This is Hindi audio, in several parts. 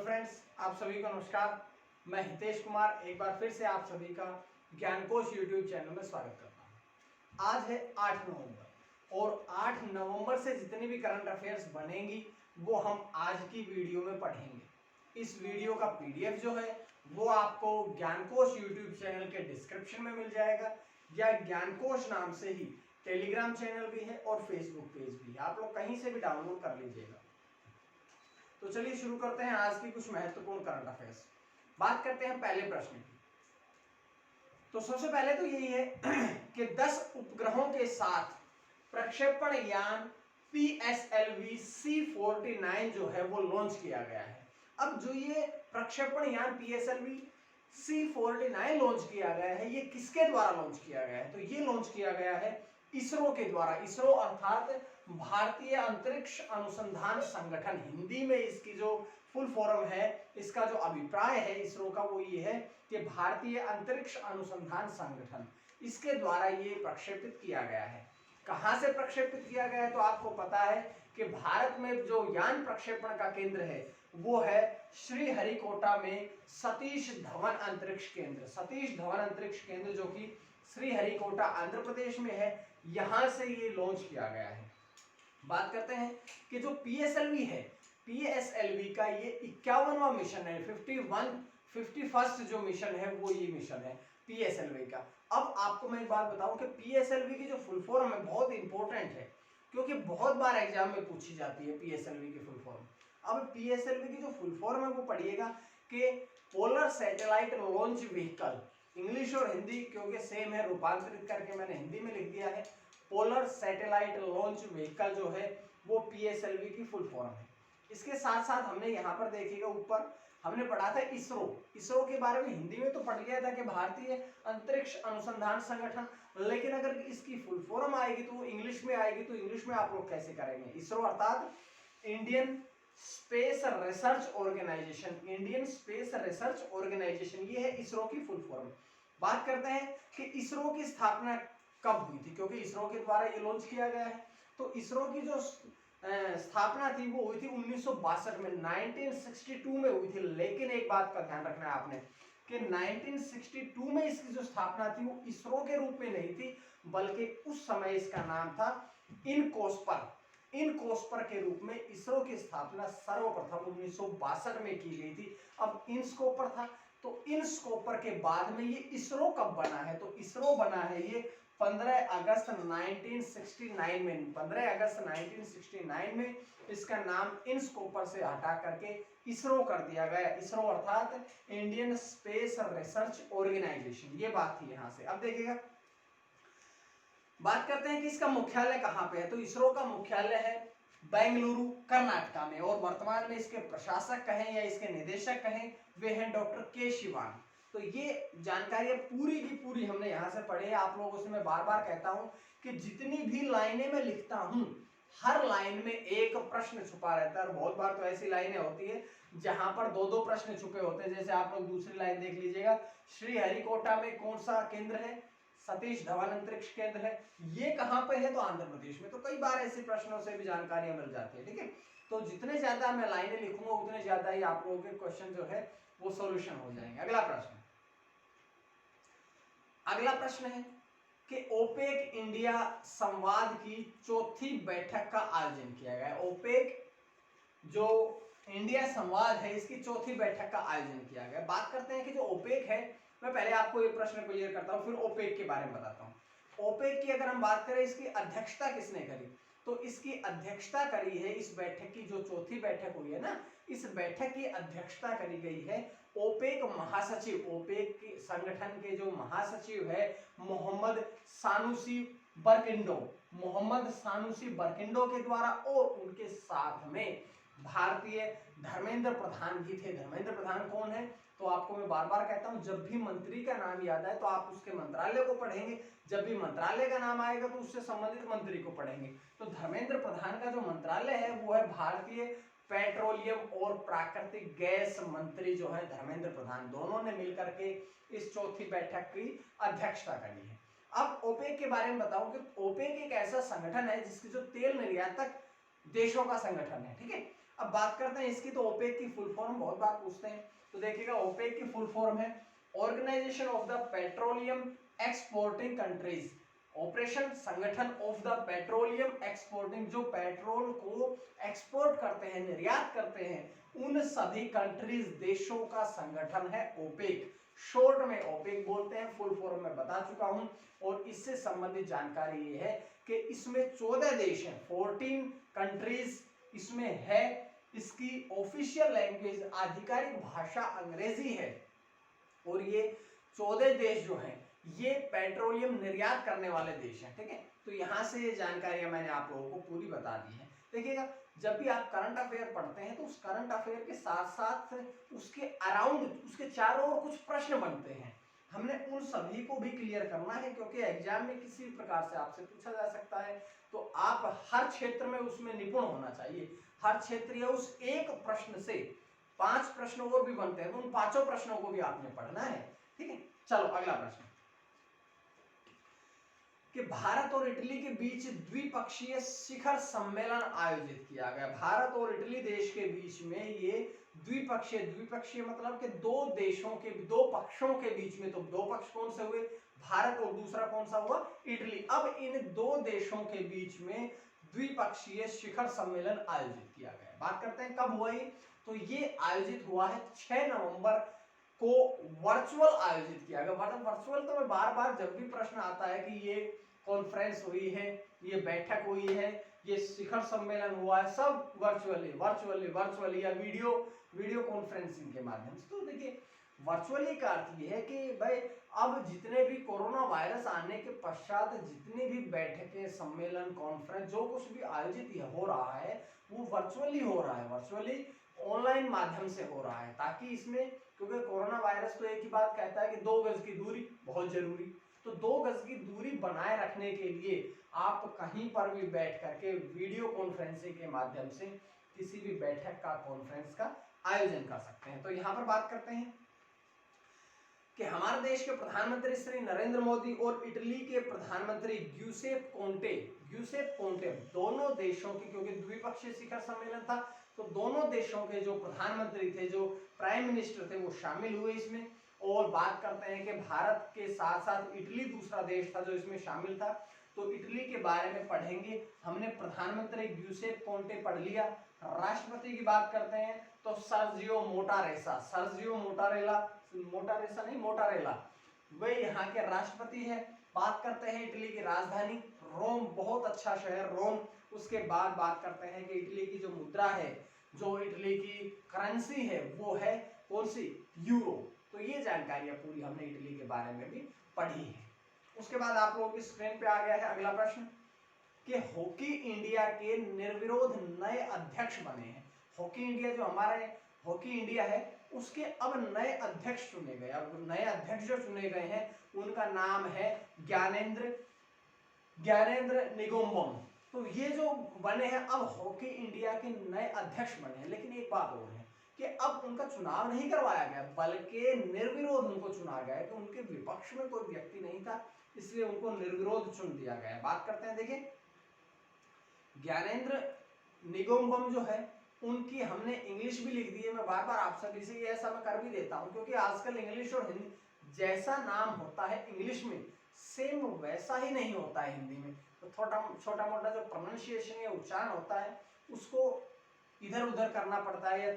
हेलो फ्रेंड्स, आप सभी को नमस्कार। मैं हितेश कुमार एक बार फिर से आप सभी का ज्ञानकोश यूट्यूब चैनल में स्वागत करता हूं। आज है 8 नवंबर और 8 नवंबर से जितनी भी करंट अफेयर्स बनेंगी वो हम आज की वीडियो में पढ़ेंगे। इस वीडियो का पीडीएफ जो है वो आपको ज्ञानकोश यूट्यूब चैनल के डिस्क्रिप्शन में मिल जाएगा, या ज्ञानकोश नाम से ही टेलीग्राम चैनल भी है और फेसबुक पेज भी है, आप लोग कहीं से भी डाउनलोड कर लीजिएगा। तो चलिए शुरू करते हैं आज की कुछ महत्वपूर्ण करंट अफेयर्स। बात करते हैं पहले प्रश्न की। तो सबसे पहले तो यही है कि 10 उपग्रहों के साथ प्रक्षेपण यान PSLV C49 जो है वो लॉन्च किया गया है। अब जो ये प्रक्षेपण यान PSLV C49 लॉन्च किया गया है, ये किसके द्वारा लॉन्च किया गया है? तो ये लॉन्च किया गया है इसरो के द्वारा। इसरो अर्थात भारतीय अंतरिक्ष अनुसंधान संगठन, हिंदी में इसकी जो फुल फॉर्म है, इसका जो अभिप्राय है इसरो का वो ये है कि भारतीय अंतरिक्ष अनुसंधान संगठन, इसके द्वारा ये प्रक्षेपित किया गया है। कहां से प्रक्षेपित किया गया है? तो आपको पता है कि भारत में जो यान प्रक्षेपण का केंद्र है वो है श्रीहरिकोटा में सतीश धवन अंतरिक्ष केंद्र। सतीश धवन अंतरिक्ष केंद्र जो कि श्रीहरिकोटा आंध्र प्रदेश में है, यहां से ये लॉन्च किया गया है। बात करते हैं कि जो PSLV है, PSLV का ये 51वां मिशन है, 51st जो मिशन है वो ये मिशन है PSLV का। अब आपको मैं एक बात बताऊं कि PSLV की जो फुल फॉर्म है बहुत इंपॉर्टेंट है, क्योंकि बहुत बार एग्जाम में पूछी जाती है PSLV की फुल फॉर्म। अब PSLV की जो फुल फॉर्म है वो पढ़िएगा कि polar satellite launch vehicle. English और हिंदी क्योंकि सेम है, रूपांतरित करके मैंने हिंदी में लिख दिया है। पोलर सैटेलाइट लॉन्च व्हीकल जो है वो PSLV की फुल फॉर्म है। इसके साथ साथ हमने यहाँ पर देखिएगा ऊपर हमने पढ़ा था इसरो के बारे में हिंदी में तो पढ़ लिया था कि भारतीय अंतरिक्ष अनुसंधान संगठन, लेकिन अगर इसकी फुल फॉर्म आएगी तो इंग्लिश में आएगी, तो इंग्लिश में आप लोग कैसे करेंगे? इसरो अर्थात Indian space research organisation, Indian space research organisation, ये है इसरो की फुल फॉर्म। बात करते हैं कि इसरो की स्थापना कब हुई थी, क्योंकि इसरो के द्वारा ये लॉन्च किया गया है। तो इसरो की जो स्थापना थी वो हुई थी 1962 में, 1962 में हुई थी। लेकिन एक बात का ध्यान रखना है आपने कि 1962 में इसकी जो स्थापना थी वो इसरो के रूप में नहीं थी, बल्कि उस समय इसका नाम था इनकोस्पर के रूप में इसरो की स्थापना सर्वप्रथम 1962 में की गई थी। अब इनस्कोपर था, तो इनस्कोपर के बाद में ये इसरो कब बना है? तो इसरो बना है ये 15 अगस्त 1969 में। 15 अगस्त 1969 में इसका नाम इनस्कोपर से हटा करके इसरो कर दिया गया। इसरो अर्थात इंडियन स्पेस रिसर्च ऑर्गेनाइजेशन, ये बात थी यहां से। अब देखिएगा, बात करते हैं कि इसका मुख्यालय कहां पे है। तो इसरो का मुख्यालय है बेंगलुरु, कर्नाटका में, और वर्तमान में इसके प्रशासक कहें या इसके निदेशक कहें वे हैं डॉक्टर के शिवान। तो ये जानकारी पूरी की पूरी हमने यहां से पढ़ी है। आप लोगों से मैं बार बार कहता हूं कि जितनी भी लाइनें मैं लिखता हूं हर लाइन में एक प्रश्न छुपा रहता है, और बहुत बार तो ऐसी लाइनें होती है जहां पर दो दो प्रश्न छुपे होते हैं। जैसे आप लोग दूसरी लाइन देख लीजिएगा, श्रीहरिकोटा में कौन सा केंद्र है? सतीश धवन अंतरिक्ष केंद्र है। ये कहां पे है? तो आंध्र प्रदेश में। तो कई बार ऐसे प्रश्नों से भी जानकारियां मिल जाती है, ठीक है। तो जितने ज्यादा मैं लाइनें लिखूंगा उतने ज्यादा ही आप लोगों के क्वेश्चन जो है वो सॉल्यूशन हो जाएंगे। अगला प्रश्न है कि ओपेक इंडिया संवाद की चौथी बैठक का आयोजन किया गया है। ओपेक जो इंडिया संवाद है इसकी चौथी बैठक का आयोजन किया गया। बात करते हैं कि जो ओपेक है, मैं पहले आपको ये प्रश्न क्लियर करता हूं, फिर ओपेक के बारे में बताता हूं। ओपेक की अगर हम बात करें, इसकी अध्यक्षता किसने करी? तो इसकी अध्यक्षता करी है, इस बैठक की जो चौथी बैठक हुई है ना, इस बैठक की अध्यक्षता करी गई है ओपेक महासचिव, ओपेक के संगठन के जो महासचिव है मोहम्मद सानुसी बरकिंडो के द्वारा, और उनके साथ में भारतीय धर्मेंद्र प्रधान भी थे। धर्मेंद्र प्रधान कौन है? तो आपको मैं बार बार कहता हूं, जब भी मंत्री का नाम याद आए तो आप उसके मंत्रालय को पढ़ेंगे, जब भी मंत्रालय का नाम आएगा तो उससे संबंधित मंत्री को पढ़ेंगे। तो धर्मेंद्र प्रधान का जो मंत्रालय है वो है भारतीय पेट्रोलियम और प्राकृतिक गैस मंत्री जो है धर्मेंद्र प्रधान, दोनों ने मिलकर के इस चौथी बैठक की अध्यक्षता करी है। अब ओपेक के बारे में बताऊं कि ओपेक एक ऐसा संगठन है जिसकी जो तेल निर्यातक देशों का संगठन है, ठीक है। अब बात करते हैं इसकी, तो ओपेक की फुल फॉर्म बहुत बार पूछते हैं, तो देखिएगा ओपेक की फुल फॉर्म है organisation of the petroleum exporting countries, operation संगठन ऑफ द पेट्रोलियम एक्सपोर्टिंग, जो पेट्रोल को एक्सपोर्ट करते हैं, निर्यात करते हैं, उन सभी कंट्रीज देशों का संगठन है ओपेक। शॉर्ट में ओपेक बोलते हैं, फुल फॉर्म में बता चुका हूं। और इससे संबंधित जानकारी ये है कि इसमें 14 देश हैं, 14 कंट्रीज इसमें है। इसकी ऑफिशियल लैंग्वेज, आधिकारिक भाषा अंग्रेजी है। और ये 14 देश जो हैं ये पेट्रोलियम निर्यात करने वाले देश हैं, ठीक है। तो यहाँ से ये जानकारियां मैंने आप लोगों को पूरी बता दी है। देखिएगा, जब भी आप करंट अफेयर पढ़ते हैं तो उस करंट अफेयर के साथ साथ उसके अराउंड, उसके चारों ओर कुछ प्रश्न बनते हैं, हमने उन सभी को भी क्लियर करना है, क्योंकि एग्जाम में किसी भी प्रकार से आपसे पूछा जा सकता है। तो आप हर क्षेत्र में उसमें निपुण होना चाहिए। हर क्षेत्र या उस एक प्रश्न से 5 प्रश्न और भी बनते हैं, तो उन 5 प्रश्नों को भी आपने पढ़ना है, ठीक है। चलो अगला प्रश्न, कि भारत और इटली के बीच द्विपक्षीय शिखर सम्मेलन आयोजित किया गया। भारत और इटली देश के बीच में ये द्विपक्षीय मतलब कि दो देशों के, दो पक्षों के बीच में, तो दो पक्ष कौन से हुए, भारत, और दूसरा कौन सा हुआ, इटली। अब इन दो देशों के बीच में द्विपक्षीय शिखर सम्मेलन आयोजित किया गया। बात करते हैं कब हुआ ये, तो ये आयोजित हुआ है 6 नवंबर को वर्चुअल आयोजित किया गया। मतलब वर्चुअल, तो मैं बार बार जब भी प्रश्न आता है कि ये कॉन्फ्रेंस हुई है, ये बैठक हुई है, ये शिखर सम्मेलन हुआ है, सब वर्चुअली या वीडियो कॉन्फ्रेंसिंग के माध्यम से। तो देखिए, वर्चुअली का अर्थ ये है कि भाई अब जितने भी कोरोना वायरस आने के पश्चात जितनी भी बैठकें, सम्मेलन, कॉन्फ्रेंस, जो कुछ भी आयोजित हो रहा है वो वर्चुअली हो रहा है, वर्चुअली ऑनलाइन माध्यम से हो रहा है, ताकि इसमें, क्योंकि कोरोना वायरस तो एक ही बात कहता है कि 2 गज की दूरी बहुत जरूरी, तो 2 गज की दूरी बनाए रखने के लिए आप कहीं पर भी बैठ करके वीडियो कॉन्फ्रेंसिंग के माध्यम से किसी भी बैठक का, कॉन्फ्रेंस का आयोजन कर सकते हैं। तो यहाँ पर बात करते हैं कि हमारे देश के प्रधानमंत्री श्री नरेंद्र मोदी और इटली के प्रधानमंत्री ग्यूसेप कोंटे दोनों देशों की, क्योंकि द्विपक्षीय शिखर सम्मेलन था, तो दोनों देशों के जो प्रधानमंत्री थे, जो प्राइम मिनिस्टर थे, वो शामिल हुए इसमें। और बात करते हैं कि भारत के साथ साथ इटली दूसरा देश था जो इसमें शामिल था। तो इटली के बारे में पढ़ेंगे, हमने प्रधानमंत्री ग्यूसेप कोंटे पढ़ लिया। राष्ट्रपति की बात करते हैं तो सर्जियो मोटारेला वे यहाँ के राष्ट्रपति है। बात करते हैं इटली की राजधानी रोम, बहुत अच्छा शहर रोम। उसके बाद बात करते हैं कि इटली की जो मुद्रा है, जो इटली की करेंसी है, वो है कौन सी, यूरो। तो ये जानकारियां पूरी हमने इटली के बारे में भी पढ़ी है। उसके बाद आप लोगों की स्क्रीन पे आ गया है अगला प्रश्न, कि हॉकी इंडिया के निर्विरोध नए अध्यक्ष बने हैं। हॉकी इंडिया, जो हमारे हॉकी इंडिया है, उसके अब नए अध्यक्ष चुने गए। अब नए अध्यक्ष जो चुने गए हैं उनका नाम है ज्ञानेंद्र निगोम्बम। तो ये जो बने हैं, अब हॉकी इंडिया के नए अध्यक्ष बने हैं। लेकिन एक बात और है कि अब उनका चुनाव नहीं करवाया गया, बल्कि निर्विरोध उनको चुना गया, कि उनके विपक्ष में कोई व्यक्ति नहीं था, इसलिए उनको निर्विरोध चुन दिया गया। बात करते हैं, देखिए ज्ञानेंद्र निगोम्बम जो है, उनकी हमने इंग्लिश भी लिख दी है। मैं बार बार आप सभी से ऐसा मैं कर भी देता हूं, क्योंकि आजकल इंग्लिश और हिंदी जैसा नाम होता है इंग्लिश में, सेम वैसा ही नहीं होता है हिंदी में। तो छोटा मोटा जो प्रोनाउंसिएशन या उच्चारण होता है उसको इधर उधर करना पड़ता है, या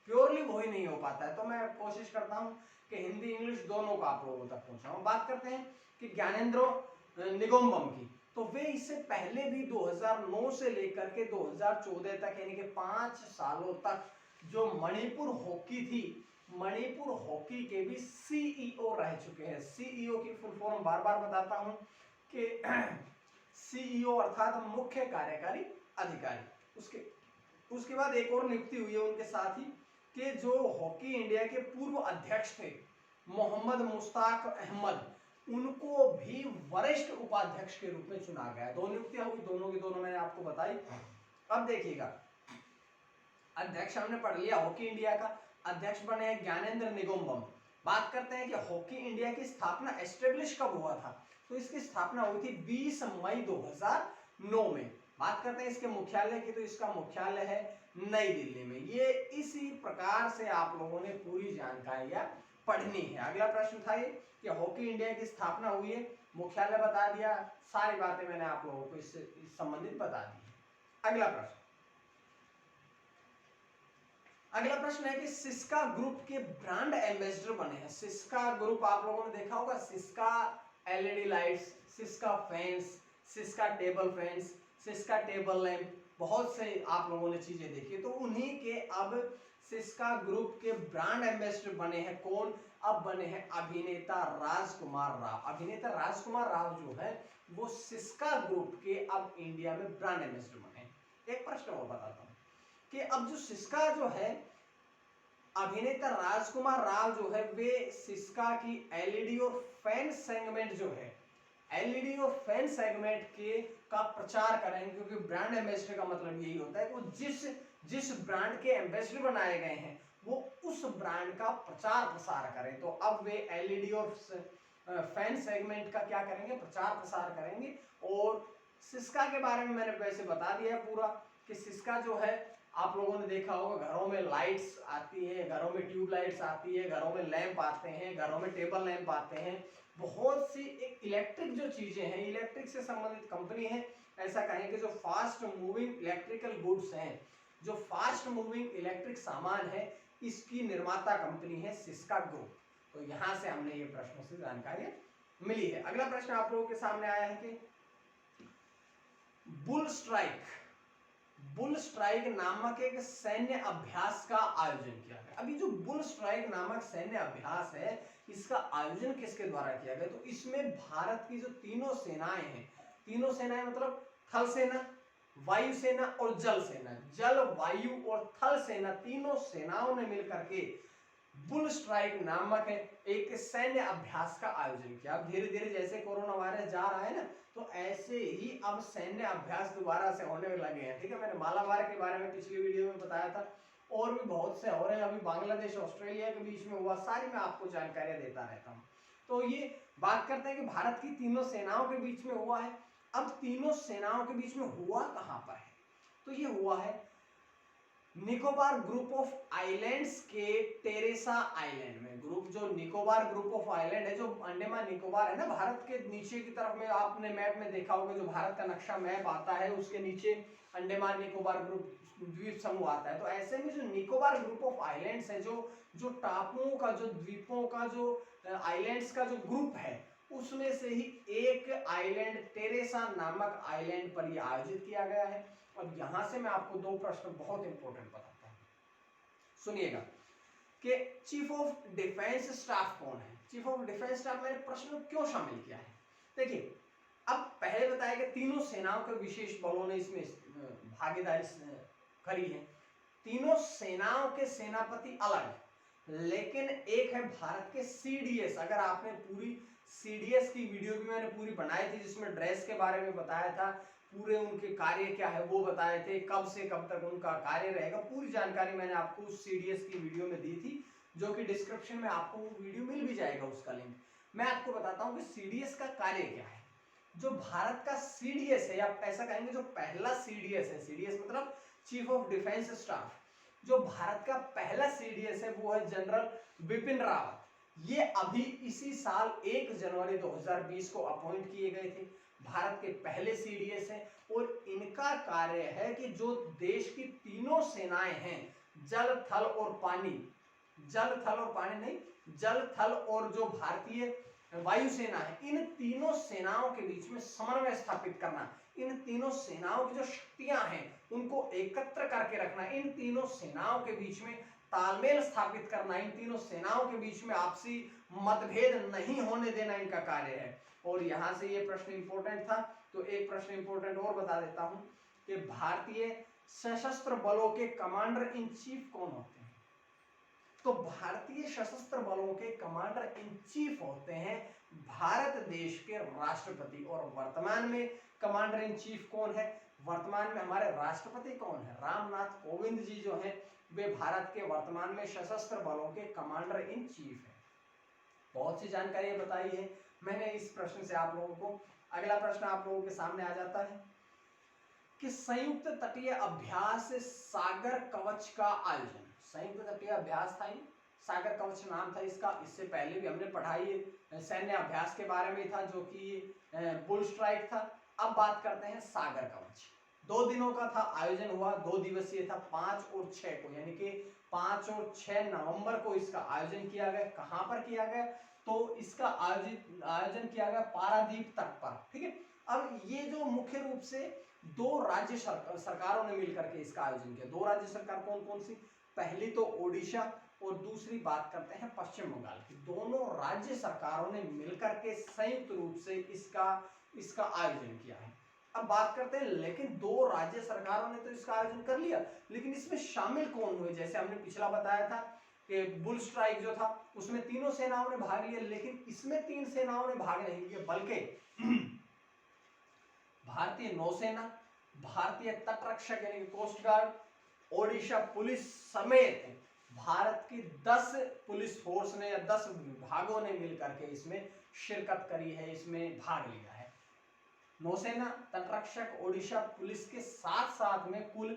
प्योरली वही नहीं हो पाता है। तो मैं कोशिश करता हूँ कि हिंदी इंग्लिश दोनों को आप लोगों तक पहुंचाऊं। बात करते हैं कि ज्ञानेंद्र निगोम्बम की, तो वे इससे पहले भी 2009 से लेकर के 2014 तक, यानी कि 5 सालों तक जो मणिपुर हॉकी थी, मणिपुर हॉकी के भी सीईओ रह चुके हैं। सीईओ की फुल फॉर्म बार बार बताता हूं कि सीईओ अर्थात मुख्य कार्यकारी अधिकारी। उसके बाद एक और नियुक्ति हुई है उनके साथ ही, कि जो हॉकी इंडिया के पूर्व अध्यक्ष थे मोहम्मद मुश्ताक अहमद, उनको भी वरिष्ठ उपाध्यक्ष के रूप में चुना गया। 2 नियुक्तियां हुई, दोनों की दोनों मैंने आपको बताई। अब देखिएगा, अध्यक्ष हमने पढ़ लिया हॉकी इंडिया का, अध्यक्ष बने हैं ज्ञानेंद्र निगोम्बम। बात करते हैं कि हॉकी इंडिया की स्थापना एस्टेब्लिश कब हुआ था, तो इसकी स्थापना हुई थी 20 मई 2009 में। बात करते हैं इसके मुख्यालय की, तो इसका मुख्यालय है नई दिल्ली में। ये इसी प्रकार से आप लोगों ने पूरी जानकारियां पढ़नी है। अगला प्रश्न था ये कि हॉकी इंडिया की स्थापना हुई है, मुख्यालय बता दिया, सारी बातें मैंने आप लोगों को इससे संबंधित बता दी। अगला प्रश्न है कि सिस्का ग्रुप के ब्रांड एम्बेसडर बने हैं। सिस्का ग्रुप आप लोगों ने देखा होगा, Syska LED lights, Syska fans, Syska table fans, Syska table lamp, बहुत से आप लोगों ने चीजें देखी। तो उन्हीं के अब सिस्का ग्रुप के ब्रांड एम्बेसडर बने हैं कौन? अब बने हैं अभिनेता राजकुमार राव। अभिनेता राजकुमार राव जो है वो सिस्का ग्रुप के अब इंडिया में ब्रांड एम्बेसडर बने हैं। एक प्रश्न और बताता हूं कि अब जो सिस्का जो है, अभिनेता राजकुमार राव जो है वे सिस्का की एलईडी और फैन सेगमेंट जो है, एलईडी और फैन सेगमेंट के का प्रचार करेंगे, क्योंकि ब्रांड एम्बेसडर का मतलब यही होता है कि वो जिस ब्रांड के एम्बेसडर बनाए गए हैं वो उस ब्रांड का प्रचार प्रसार करें। तो अब वे एलईडी और फैन सेगमेंट का क्या करेंगे? प्रचार प्रसार करेंगे। और सिस्का के बारे में मैंने वैसे बता दिया है पूरा कि सिस्का जो है आप लोगों ने देखा होगा, घरों में लाइट्स आती है, घरों में ट्यूब लाइट्स आती है, घरों में लैंप आते हैं, घरों में टेबल लैंप आते हैं, बहुत सी एक इलेक्ट्रिक जो चीजें हैं, इलेक्ट्रिक से संबंधित कंपनी है। ऐसा कहें कि जो फास्ट मूविंग इलेक्ट्रिकल गुड्स हैं, जो फास्ट मूविंग इलेक्ट्रिक सामान है, इसकी निर्माता कंपनी है सिस्का ग्रुप। तो यहां से हमने ये प्रश्नों से जानकारी मिली है। अगला प्रश्न आप लोगों के सामने आया है कि बुल स्ट्राइक नामक एक सैन्य अभ्यास का आयोजन किया गया। अभी जो बुल स्ट्राइक नामक सैन्य अभ्यास है, इसका आयोजन किसके द्वारा किया गया? तो इसमें भारत की जो तीनों सेनाएं हैं, तीनों सेनाएं मतलब थल सेना, वायु सेना और जल सेना, जल वायु और थल सेना, तीनों सेनाओं ने मिलकर के बुल स्ट्राइक नामक एक सैन्य अभ्यास का आयोजन किया। अब धीरे धीरे जैसे कोरोना वायरस जा रहा है ना, तो ऐसे ही अब सैन्य अभ्यास दोबारा से होने लगे हैं। ठीक है, मैंने मालाबार के बारे में पिछली वीडियो में बताया था, और भी बहुत से हो रहे हैं। अभी बांग्लादेश ऑस्ट्रेलिया के बीच में हुआ, सारी मैं आपको जानकारियां देता रहता हूँ। तो ये बात करते हैं कि भारत की तीनों सेनाओं के बीच में हुआ है। अब तीनों सेनाओं के बीच में हुआ कहां पर है? तो ये हुआ है निकोबार ग्रुप ऑफ आइलैंड्स के टेरेसा आइलैंड में। ग्रुप जो निकोबार ग्रुप ऑफ आइलैंड है, जो अंडमान निकोबार है ना, भारत के नीचे की तरफ में आपने मैप में देखा होगा, जो भारत का नक्शा मैप आता है उसके नीचे अंडमान निकोबार ग्रुप द्वीप समूह आता है। तो ऐसे में जो निकोबार ग्रुप ऑफ आइलैंड्स है, जो टापुओं का, जो द्वीपों का, जो आइलैंड्स का जो ग्रुप है, उसमें से ही एक आइलैंड टेरेसा नामक आइलैंड पर यह आयोजित किया गया है। अब यहां से मैं आपको दो प्रश्न बहुत इंपॉर्टेंट बताता हूं, सुनिएगा कि चीफ ऑफ डिफेंस स्टाफ कौन है? चीफ ऑफ डिफेंस स्टाफ मैंने प्रश्न क्यों शामिल किया है? देखिए, अब पहले बताया कि तीनों सेनाओं के विशेष बलों ने इसमें भागीदारी करी है। तीनों सेनाओं के सेनापति अलग, लेकिन एक है भारत के सीडीएस। अगर आपने पूरी सीडीएस की वीडियो भी मैंने पूरी बनाई थी, जिसमें ड्रेस के बारे में बताया था, पूरे उनके कार्य क्या है वो बताए थे, कब से कब तक उनका कार्य रहेगा, पूरी जानकारी मैंने आपको उस सीडीएस की वीडियो में दी थी, जो कि डिस्क्रिप्शन में आपको वो वीडियो मिल भी जाएगा, उसका लिंक। मैं आपको बताता हूं कि सीडीएस का कार्य क्या है। जो भारत का सीडीएस है, या ऐसा कहेंगे जो पहला सीडीएस है, सीडीएस मतलब चीफ ऑफ डिफेंस स्टाफ, जो भारत का पहला सीडीएस है वो है जनरल बिपिन रावत। ये अभी इसी साल 1 जनवरी 2020 को अपॉइंट किए गए थे, भारत के पहले सीडीएस हैं। और इनका कार्य है कि जो देश की तीनों सेनाएं हैं, जल थल और पानी, जल थल और पानी नहीं, जल थल और जो भारतीय वायुसेना है, इन तीनों सेनाओं के बीच में समन्वय स्थापित करना, इन तीनों सेनाओं की जो शक्तियां हैं उनको एकत्र करके रखना, इन तीनों सेनाओं के बीच में तालमेल स्थापित करना, इन तीनों सेनाओं के बीच में आपसी मतभेद नहीं होने देना इनका कार्य है। और यहां से ये प्रश्न इंपॉर्टेंट था, तो एक प्रश्न इंपॉर्टेंट और बता देता हूं कि भारतीय सशस्त्र बलों के कमांडर इन चीफ कौन होते हैं? तो भारतीय सशस्त्र बलों के कमांडर इन चीफ होते हैं भारत देश के राष्ट्रपति। और वर्तमान में कमांडर इन चीफ कौन है? वर्तमान में हमारे राष्ट्रपति कौन है? रामनाथ कोविंद जी जो हैं, वे भारत के वर्तमान में सशस्त्र बलों के कमांडर इन चीफ है। बहुत सी जानकारी बताई है मैंने इस प्रश्न से आप लोगों को। अगला प्रश्न आप लोगों के सामने आ जाता है कि संयुक्त तटीय अभ्यास सागर कवच का आयोजन। संयुक्त तटीय अभ्यास था ये, सागर कवच नाम था इसका। इससे पहले भी हमने पढ़ाई सैन्य अभ्यास के बारे में था जो कि बुल स्ट्राइक था। अब बात करते हैं सागर कवच। 2 दिनों का था, आयोजन हुआ 2 दिवसीय था, 5 और 6 को, यानी कि 5 और 6 नवंबर को इसका आयोजन किया गया। कहां पर किया गया? तो इसका आयोजन किया गया पारादीप तट पर, ठीक है। अब ये जो मुख्य रूप से 2 राज्य सरकारों ने मिलकर के इसका आयोजन किया। 2 राज्य सरकार कौन कौन सी? पहली तो ओडिशा और दूसरी बात करते हैं पश्चिम बंगाल की। दोनों राज्य सरकारों ने मिलकर के संयुक्त रूप से इसका आयोजन किया है। अब बात करते हैं, लेकिन 2 राज्य सरकारों ने तो इसका आयोजन कर लिया, लेकिन इसमें शामिल कौन हुए? जैसे हमने पिछला बताया था कि बुल स्ट्राइक जो था उसमें तीनों सेनाओं ने भाग लिया, लेकिन इसमें 3 सेनाओं ने भाग नहीं लिया, बल्कि भारतीय नौसेना, भारतीय तटरक्षक यानी कि कोस्ट गार्ड, ओडिशा पुलिस समेत भारत की 10 पुलिस फोर्स ने या 10 विभागों ने मिलकर के इसमें शिरकत करी है, इसमें भाग लिया है। नौसेना, तटरक्षक, ओडिशा पुलिस के साथ साथ में कुल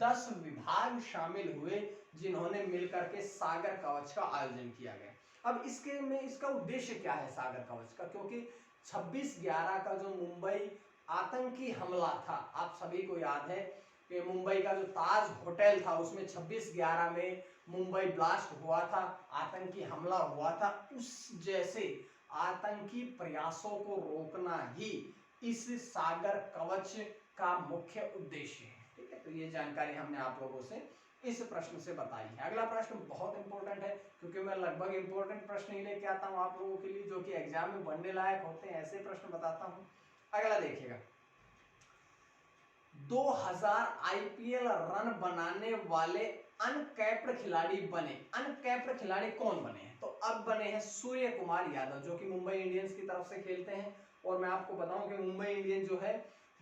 10 विभाग शामिल हुए जिन्होंने मिलकर के सागर कवच का आयोजन किया गया। अब इसका उद्देश्य क्या है सागर कवच का? क्योंकि 26/11 का जो मुंबई आतंकी हमला था, आप सभी को याद है कि मुंबई का जो ताज होटल था उसमें 26/11 में मुंबई ब्लास्ट हुआ था, आतंकी हमला हुआ था। उस जैसे आतंकी प्रयासों को रोकना ही इस सागर कवच का मुख्य उद्देश्य है, ठीक है। तो ये जानकारी हमने आप लोगों से इस प्रश्न से बताई है। अगला प्रश्न बहुत इंपॉर्टेंट है, क्योंकि मैं लगभग इंपॉर्टेंट प्रश्न ही लेके आता हूं आप लोगों के लिए, जो कि एग्जाम में बनने लायक होते हैं, ऐसे प्रश्न बताता हूं। अगला देखिएगा, 2000 आईपीएल रन बनाने वाले अनकैप्ड खिलाड़ी बने। अनकैप्ड खिलाड़ी कौन बने हैं? तो अब बने हैं सूर्य कुमार यादव, जो कि मुंबई इंडियंस की तरफ से खेलते हैं। और मैं आपको बताऊं कि मुंबई इंडियंस जो है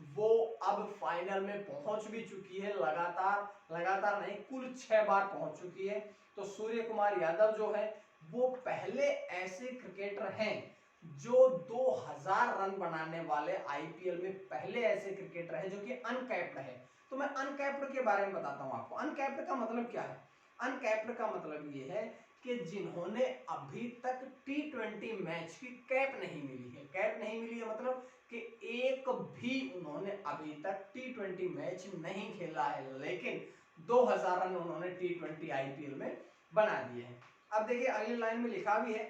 वो अब फाइनल में पहुंच भी चुकी है, लगातार नहीं, कुल 6 बार पहुंच चुकी है। तो सूर्य कुमार यादव जो है वो पहले ऐसे क्रिकेटर हैं जो 2000 रन बनाने वाले आईपीएल में पहले ऐसे क्रिकेटर हैं जो कि अनकैप्ड है। तो मैं अनकैप्ड के बारे में बताता हूं आपको। अनकैप्ड का मतलब क्या है? अनकैप्ड का मतलब ये है कि जिन्होंने अभी तक T20 मैच की कैप नहीं मिली है। कैप नहीं मिली है मतलब कि एक भी उन्होंने अभी तक T20 मैच नहीं खेला है, लेकिन 2000 रन उन्होंने T20 आईपीएल में बना दिए हैं। अब देखिए अगली लाइन में लिखा भी है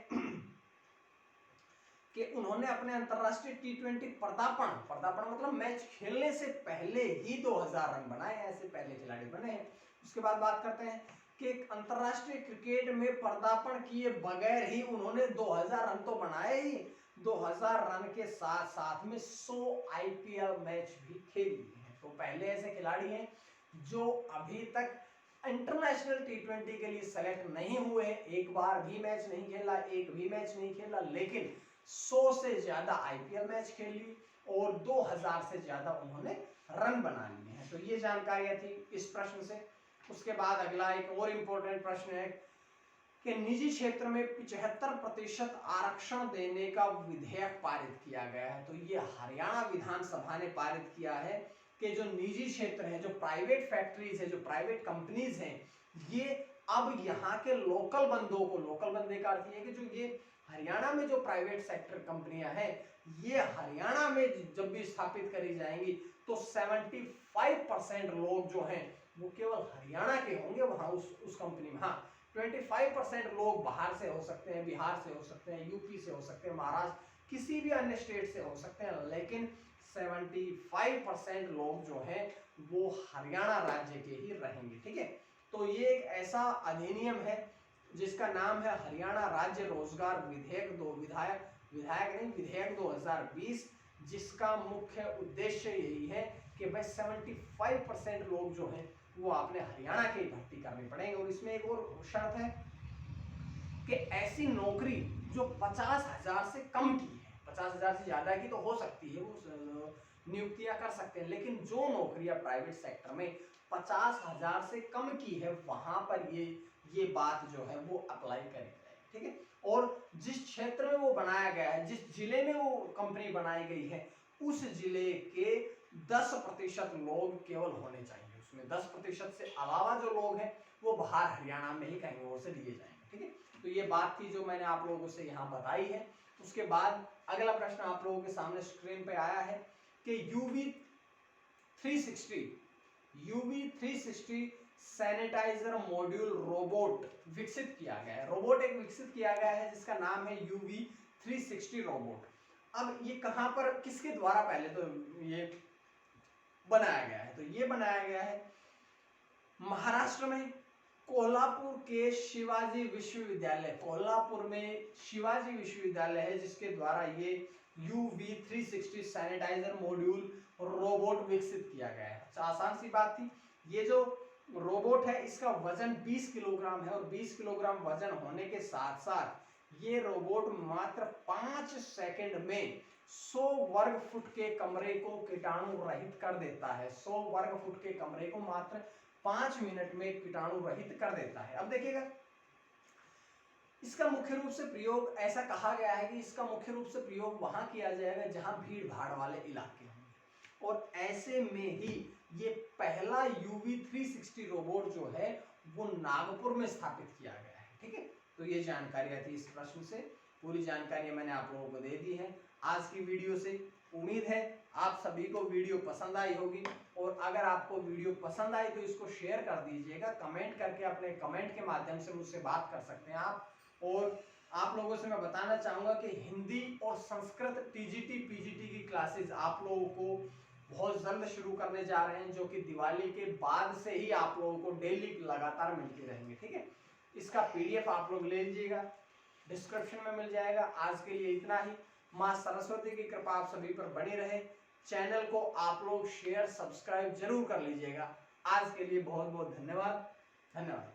कि उन्होंने अपने अंतरराष्ट्रीय T20 पदार्पण मतलब मैच खेलने से पहले ही 2000 रन बनाए, ऐसे पहले खिलाड़ी बने हैं। उसके बाद बात करते हैं कि अंतरराष्ट्रीय क्रिकेट में पदार्पण किए बगैर ही उन्होंने 2000 रन तो बनाए ही, 2000 रन के साथ साथ में 100 आईपीएल मैच भी खेल लिए हैं। तो पहले ऐसे खिलाड़ी हैं जो अभी तक इंटरनेशनल T20 के लिए सेलेक्ट नहीं हुए, एक बार भी मैच नहीं खेला, लेकिन 100 से ज्यादा आईपीएल मैच खेल ली और 2000 से ज्यादा उन्होंने रन बना लिए हैं। तो ये जानकारियां थी इस प्रश्न से। उसके बाद अगला एक और इम्पोर्टेंट प्रश्न है कि निजी क्षेत्र में 75% आरक्षण देने का विधेयक पारित किया गया है। तो ये हरियाणा विधानसभा ने पारित किया है कि जो निजी क्षेत्र है, जो प्राइवेट फैक्ट्रीज है, जो प्राइवेट कंपनीज हैं, ये अब यहाँ के लोकल बंदों को, लोकल बंदे का अर्थ ये है कि जो ये हरियाणा में जो प्राइवेट सेक्टर कंपनियां हैं, ये हरियाणा में जब भी स्थापित करी जाएंगी तो 75% लोग जो हैं वो केवल हरियाणा के होंगे वहां उस कंपनी में। हाँ, 25% लोग बाहर से हो सकते हैं, बिहार से हो सकते हैं, यूपी से हो सकते हैं, महाराष्ट्र, किसी भी अन्य स्टेट से हो सकते हैं, लेकिन 75% लोग जो हैं वो हरियाणा राज्य के ही रहेंगे, ठीक है। तो ये एक ऐसा अधिनियम है जिसका नाम है हरियाणा राज्य रोजगार विधेयक 2020, जिसका मुख्य उद्देश्य यही है कि भाई 75% लोग जो हैं वो आपने हरियाणा के भर्ती करनी पड़ेंगे। और इसमें एक और शर्त है कि ऐसी नौकरी जो 50,000 से कम की है, 50,000 से ज्यादा की तो हो सकती है, वो नियुक्तियां कर सकते हैं, लेकिन जो नौकरियां प्राइवेट सेक्टर में 50,000 से कम की है वहां पर ये बात जो है वो अप्लाई करी जाएगी, ठीक है। और जिस क्षेत्र में वो बनाया गया है, जिस जिले में वो कंपनी बनाई गई है, उस जिले के 10% लोग केवल होने चाहिए उसमें। 10% से अलावा जो लोग हैं वो बाहर हरियाणा में ही कहीं और से लिए जाएंगे। ठीक है, तो ये बात थी जो मैंने आप लोगों से यहाँ बताई है। उसके बाद अगला प्रश्न आप लोगों के सामने स्क्रीन पे आया है कि UV360 सैनिटाइजर मॉड्यूल रोबोट विकसित किया गया है। रोबोट एक विकसित किया गया है जिसका नाम है UV360 रोबोट। अब ये कहां पर किसके द्वारा पहले तो ये बनाया गया है, तो ये बनाया गया है महाराष्ट्र में कोल्हापुर के शिवाजी विश्वविद्यालय। कोल्हापुर में शिवाजी विश्वविद्यालय है जिसके द्वारा ये UV360 सैनिटाइजर मॉड्यूल रोबोट विकसित किया गया है। अच्छा, आसान सी बात थी। ये जो रोबोट है इसका वजन 20 किलोग्राम है और 20 किलोग्राम वजन होने के साथ साथ ये रोबोट मात्र 5 सेकंड में 100 वर्ग फुट के कमरे को कीटाणु रहित कर देता है। 100 वर्ग फुट के कमरे को मात्र 5 मिनट में कीटाणु रहित कर देता है। अब देखिएगा, इसका मुख्य रूप से प्रयोग, ऐसा कहा गया है कि इसका मुख्य रूप से प्रयोग वहां किया जाएगा जहां भीड़ भाड़ वाले इलाके होंगे, और ऐसे में ही ये पहला UV360 रोबोट जो है वो नागपुर में स्थापित किया गया है। ठीक है, तो ये जानकारियां थी इस प्रश्न से। पूरी जानकारी मैंने आप लोगों को दे दी है आज की वीडियो से। उम्मीद है आप सभी को वीडियो पसंद आई होगी, और अगर आपको वीडियो पसंद आई तो इसको शेयर कर दीजिएगा। कमेंट करके अपने कमेंट के माध्यम से मुझसे बात कर सकते हैं आप। और आप लोगों से मैं बताना चाहूँगा कि हिंदी और संस्कृत TGT PGT की क्लासेस आप लोगों को बहुत जल्द शुरू करने जा रहे हैं, जो कि दिवाली के बाद से ही आप लोगों को डेली लगातार मिलते रहेंगे। ठीक है, इसका PDF आप लोग ले लीजिएगा, डिस्क्रिप्शन में मिल जाएगा। आज के लिए इतना ही। माँ सरस्वती की कृपा आप सभी पर बनी रहे। चैनल को आप लोग शेयर सब्सक्राइब जरूर कर लीजिएगा। आज के लिए बहुत बहुत धन्यवाद।